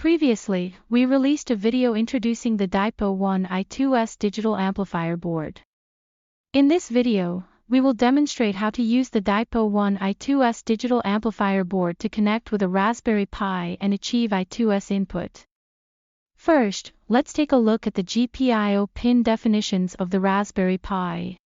Previously, we released a video introducing the DIPO1 I2S digital amplifier board. In this video, we will demonstrate how to use the DIPO1 I2S digital amplifier board to connect with a Raspberry Pi and achieve I2S input. First, let's take a look at the GPIO pin definitions of the Raspberry Pi.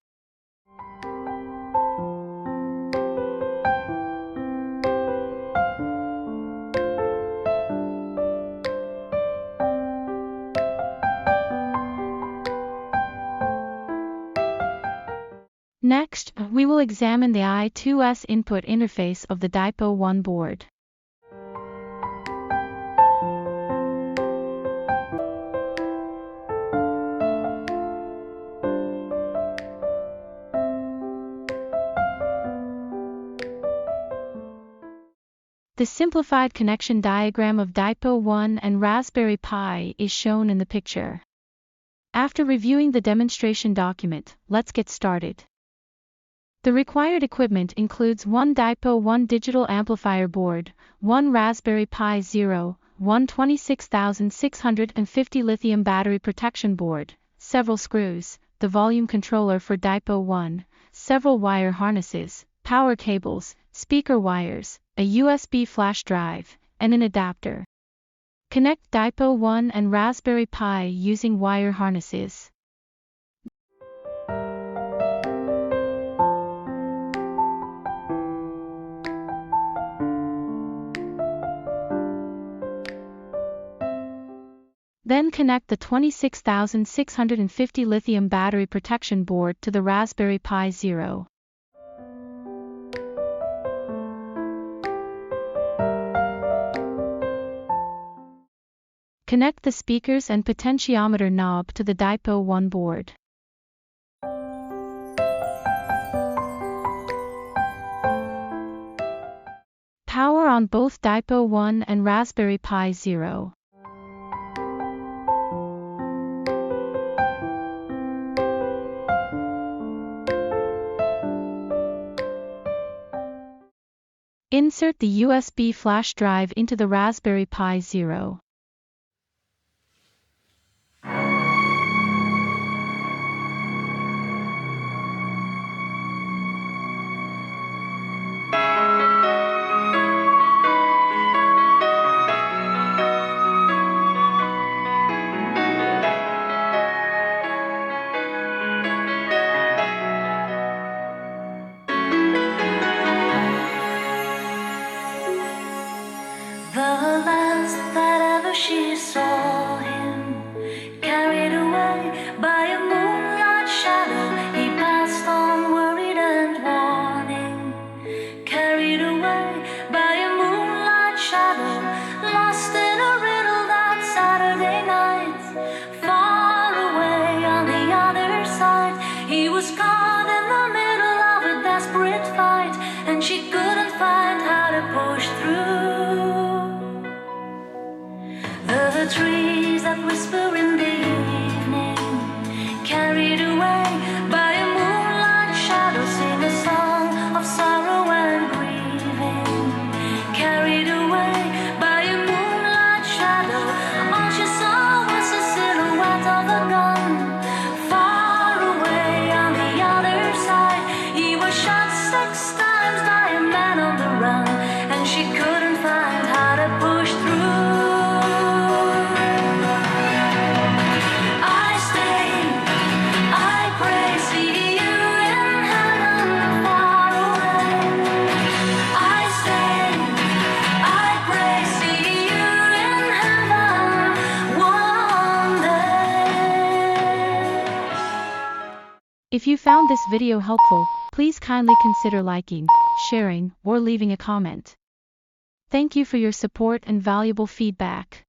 Next, we will examine the I2S input interface of the DIPO1 board. The simplified connection diagram of DIPO1 and Raspberry Pi is shown in the picture. After reviewing the demonstration document, let's get started. The required equipment includes one DIPO1 digital amplifier board, one Raspberry Pi Zero, one 26650 lithium battery protection board, several screws, the volume controller for DIPO1, several wire harnesses, power cables, speaker wires, a USB flash drive, and an adapter. Connect DIPO1 and Raspberry Pi using wire harnesses. Then connect the 26650 lithium battery protection board to the Raspberry Pi Zero. Connect the speakers and potentiometer knob to the DIPO1 board. Power on both DIPO1 and Raspberry Pi Zero. Insert the USB flash drive into the Raspberry Pi Zero. The last that ever she saw him, carried away by a moonlight shadow, he passed on worried and warning. Carried away by a moonlight shadow, lost in a riddle that Saturday night. Far away on the other side, he was caught in the middle of a desperate fight, and she couldn't find how to push through. The trees that whisper in the evening, carried away by a moonlight shadow, sing a song of sorrow and grieving. Carried away by a moonlight shadow, all she saw was a silhouette of a gun. Far away on the other side, he was shot 6 times by a man on the run, and she couldn't find how to push through. If you found this video helpful, please kindly consider liking, sharing, or leaving a comment. Thank you for your support and valuable feedback.